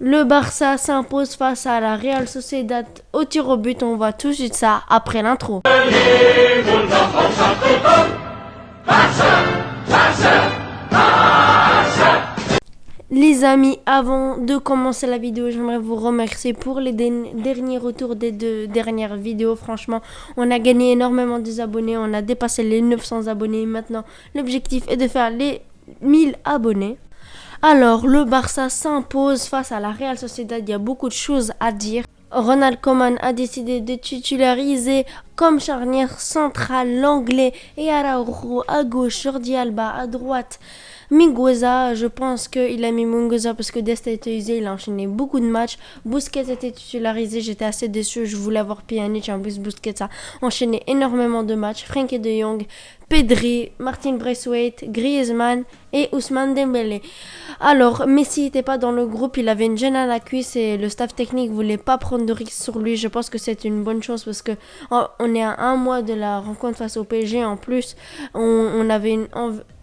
Le Barça s'impose face à la Real Sociedad au tir au but. On voit tout de suite ça après l'intro. Les amis, avant de commencer la vidéo, j'aimerais vous remercier pour les derniers retours des 2 dernières vidéos. Franchement, on a gagné énormément des abonnés, on a dépassé les 900 abonnés. Maintenant, l'objectif est de faire les 1000 abonnés. Alors, le Barça s'impose face à la Real Sociedad. Il y a beaucoup de choses à dire. Ronald Koeman a décidé de titulariser comme charnière centrale l'anglais et Araujo à gauche, Jordi Alba à droite. Mingueza, je pense qu'il a mis Mingueza parce que Dest a été usé, il a enchaîné beaucoup de matchs. Busquets était titularisé, j'étais assez déçu, je voulais avoir Pjanic, en plus Busquets a enchaîné énormément de matchs. Frenkie de Jong, Pedri, Martin Braithwaite, Griezmann et Ousmane Dembélé. Alors, Messi n'était pas dans le groupe, il avait une gêne à la cuisse et le staff technique voulait pas prendre de risque sur lui. Je pense que c'est une bonne chose parce que on est à un mois de la rencontre face au PSG. En plus, on avait une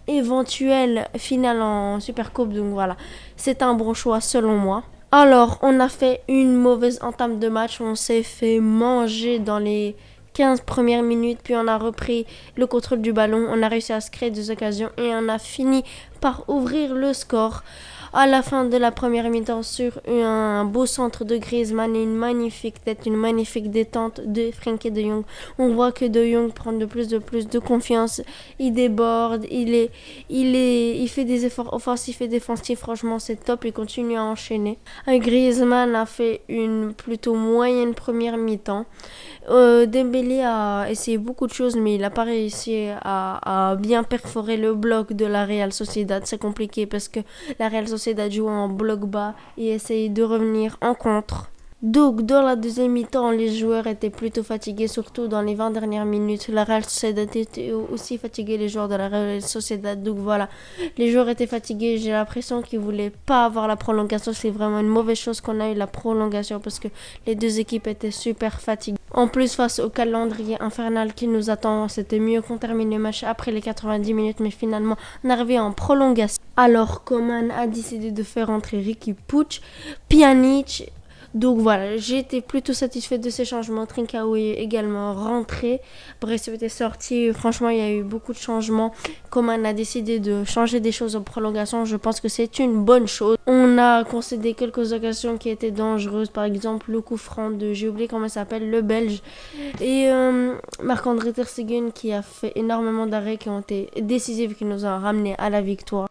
éventuelle finale en Supercoupe, donc voilà, c'est un bon choix selon moi. Alors, on a fait une mauvaise entame de match, on s'est fait manger dans les 15 premières minutes, puis on a repris le contrôle du ballon, on a réussi à se créer des occasions et on a fini par ouvrir le score à la fin de la première mi-temps sur un beau centre de Griezmann et une magnifique tête, une magnifique détente de Frenkie de Jong. On voit que de Jong prend de plus de confiance, il déborde, il fait des efforts offensifs et défensifs, franchement c'est top, il continue à enchaîner. Griezmann a fait une plutôt moyenne première mi-temps. Dembélé a essayé beaucoup de choses mais il n'a pas réussi à bien perforer le bloc de la Real Sociedad. C'est compliqué parce que la Real Sociedad joue en bloc bas et essaye de revenir en contre. Donc dans la deuxième mi-temps, les joueurs étaient plutôt fatigués, surtout dans les 20 dernières minutes. La Real Sociedad était aussi fatiguée, les joueurs de la Real Sociedad. Donc voilà, les joueurs étaient fatigués. J'ai l'impression qu'ils voulaient pas avoir la prolongation. C'est vraiment une mauvaise chose qu'on a eu la prolongation parce que les deux équipes étaient super fatiguées. En plus, face au calendrier infernal qui nous attend, c'était mieux qu'on termine le match après les 90 minutes, mais finalement, on est arrivé en prolongation. Alors, Koeman a décidé de faire entrer Riqui Puig, Pjanic. Donc voilà, j'ai été plutôt satisfaite de ces changements. Trincao est également rentré. Braithwaite était sorti. Franchement, il y a eu beaucoup de changements. Koeman a décidé de changer des choses en prolongation. Je pense que c'est une bonne chose. On a concédé quelques occasions qui étaient dangereuses. Par exemple, le coup franc de, j'ai oublié comment il s'appelle, le Belge. Et Marc-André ter Stegen qui a fait énormément d'arrêts qui ont été décisifs, qui nous ont ramené à la victoire.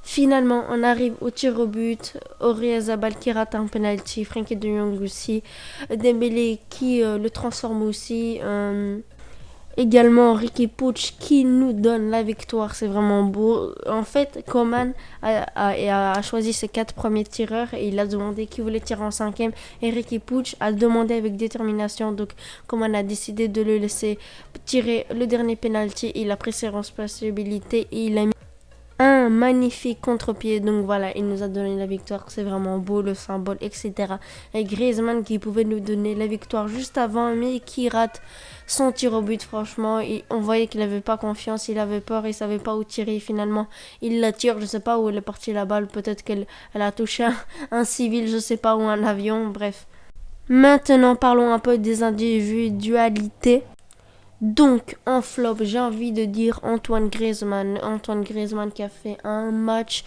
Finalement, on arrive au tir au but. Oyarzabal qui rate un penalty, Frenkie de Jong aussi, Dembélé qui le transforme aussi. Également Riqui Puig qui nous donne la victoire, c'est vraiment beau. En fait, Koeman a choisi ses 4 premiers tireurs et il a demandé qui voulait tirer en 5e. Et Riqui Puig a demandé avec détermination, donc Koeman a décidé de le laisser tirer le dernier penalty. Il a pris ses responsabilités et il a mis un magnifique contre-pied, donc voilà, il nous a donné la victoire, c'est vraiment beau le symbole, etc. Et Griezmann qui pouvait nous donner la victoire juste avant, mais qui rate son tir au but, franchement, et on voyait qu'il n'avait pas confiance, il avait peur, il savait pas où tirer, finalement, il la tire, je sais pas où elle est partie la balle, peut-être qu'elle a touché un civil, je sais pas, ou un avion, bref. Maintenant, parlons un peu des individualités. Donc, en flop, j'ai envie de dire Antoine Griezmann. Antoine Griezmann qui a fait un match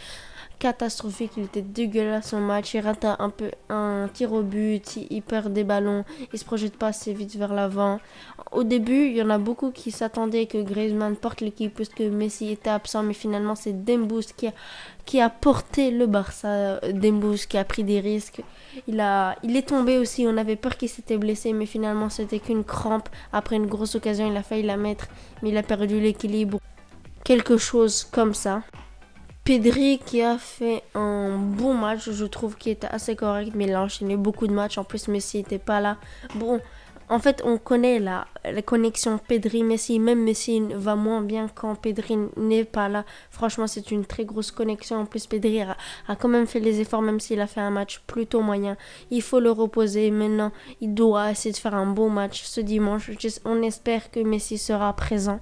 catastrophique, il était dégueulasse son match, il rate un peu un tir au but, il perd des ballons, il se projette pas assez vite vers l'avant. Au début, il y en a beaucoup qui s'attendaient que Griezmann porte l'équipe puisque Messi était absent, mais finalement c'est Dembouz qui a porté le Barça. Dembouz qui a pris des risques. Il est tombé aussi, on avait peur qu'il s'était blessé, mais finalement c'était qu'une crampe. Après une grosse occasion, il a failli la mettre, mais il a perdu l'équilibre. Quelque chose comme ça. Pedri qui a fait un bon match, je trouve qu'il était assez correct, mais il a enchaîné beaucoup de matchs. En plus, Messi n'était pas là. Bon, en fait, on connaît la connexion Pedri-Messi. Même Messi va moins bien quand Pedri n'est pas là. Franchement, c'est une très grosse connexion. En plus, Pedri a quand même fait les efforts, même s'il a fait un match plutôt moyen. Il faut le reposer. Maintenant, il doit essayer de faire un bon match ce dimanche. On espère que Messi sera présent.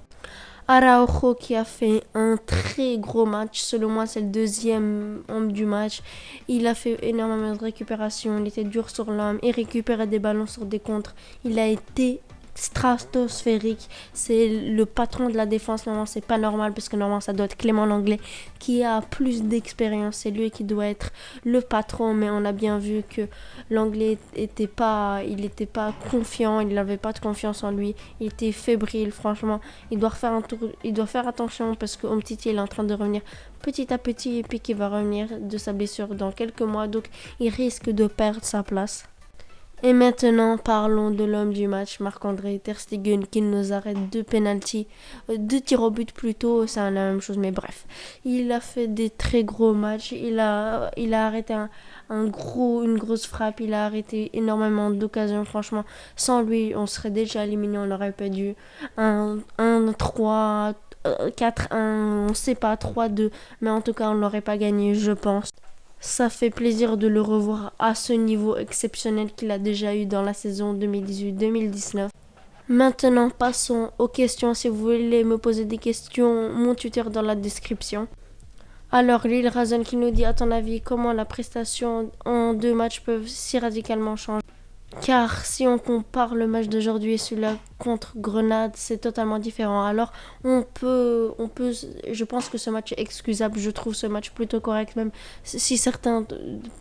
Araujo qui a fait un très gros match. Selon moi, c'est le deuxième homme du match. Il a fait énormément de récupération. Il était dur sur l'homme. Il récupérait des ballons sur des contres. Il a été stratosphérique. C'est le patron de la défense. Normalement, c'est pas normal parce que normalement, ça doit être Clément Lenglet qui a plus d'expérience. C'est lui qui doit être le patron. Mais on a bien vu que Lenglet était pas confiant. Il n'avait pas de confiance en lui. Il était fébrile. Franchement, il doit faire attention parce que Umtiti il est en train de revenir petit à petit et puis qu'il va revenir de sa blessure dans quelques mois. Donc, il risque de perdre sa place. Et maintenant, parlons de l'homme du match, Marc-André Ter Stegen, qui nous arrête 2 penalties, 2 tirs au but plutôt, c'est la même chose, mais bref. Il a fait des très gros matchs, il a arrêté une grosse frappe, il a arrêté énormément d'occasions, franchement. Sans lui, on serait déjà éliminé, on aurait perdu 3, 4-1, on sait pas, 3-2, mais en tout cas, on n'aurait pas gagné, je pense. Ça fait plaisir de le revoir à ce niveau exceptionnel qu'il a déjà eu dans la saison 2018-2019. Maintenant, passons aux questions. Si vous voulez me poser des questions, mon tuteur dans la description. Alors, Lil Razon qui nous dit, à ton avis, comment la prestation en 2 matchs peut si radicalement changer? Car si on compare le match d'aujourd'hui et celui-là contre Grenade, c'est totalement différent. Alors, je pense que ce match est excusable. Je trouve ce match plutôt correct, même si certains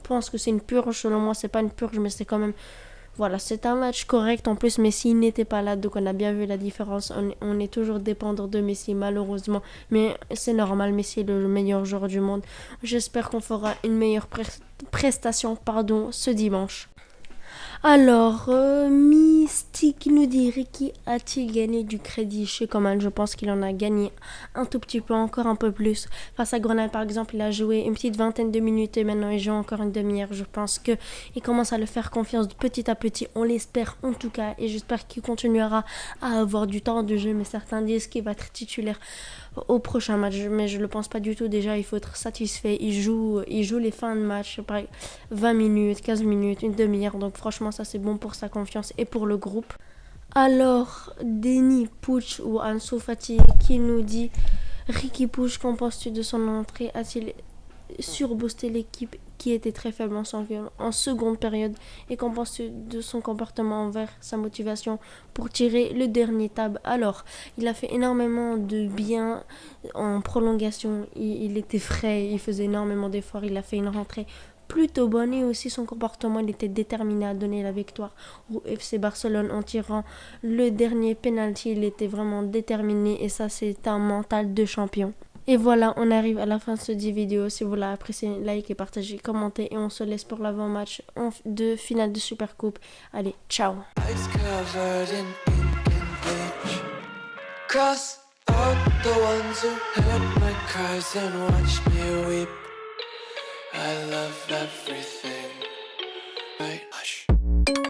pensent que c'est une purge. Selon moi, c'est pas une purge, mais c'est quand même, voilà, c'est un match correct. En plus, Messi n'était pas là, donc on a bien vu la différence. On est toujours dépendant de Messi, malheureusement. Mais c'est normal, Messi est le meilleur joueur du monde. J'espère qu'on fera une meilleure prestation ce dimanche. Alors, Mystique nous dit, Ricky a-t-il gagné du crédit chez Coman? Je pense qu'il en a gagné un tout petit peu, encore un peu plus. Face à Grenade, par exemple, il a joué une petite vingtaine de minutes et maintenant il joue encore une demi-heure. Je pense qu'il commence à le faire confiance petit à petit. On l'espère en tout cas et j'espère qu'il continuera à avoir du temps de jeu. Mais certains disent qu'il va être titulaire au prochain match, mais je le pense pas du tout. Déjà, il faut être satisfait. Il joue les fins de match, par 20 minutes, 15 minutes, une demi-heure. Donc franchement, ça c'est bon pour sa confiance et pour le groupe. Alors, Denis Puch ou Ansu Fati qui nous dit, Ricky Puch, qu'en penses-tu de son entrée? A-t-il surboosté l'équipe qui était très faible en seconde période? Et qu'en penses-tu de son comportement envers sa motivation pour tirer le dernier tab? Alors, il a fait énormément de bien en prolongation. Il était frais, il faisait énormément d'efforts. Il a fait une rentrée plutôt bonne et aussi son comportement, il était déterminé à donner la victoire au FC Barcelone en tirant le dernier penalty. Il était vraiment déterminé et ça, c'est un mental de champion. Et voilà, on arrive à la fin de cette vidéo. Si vous l'avez apprécié, likez, partagez, commentez et on se laisse pour l'avant-match de finale de Supercoupe. Allez, ciao. Cross out the ones who heard my cries and watched me weep. I love everything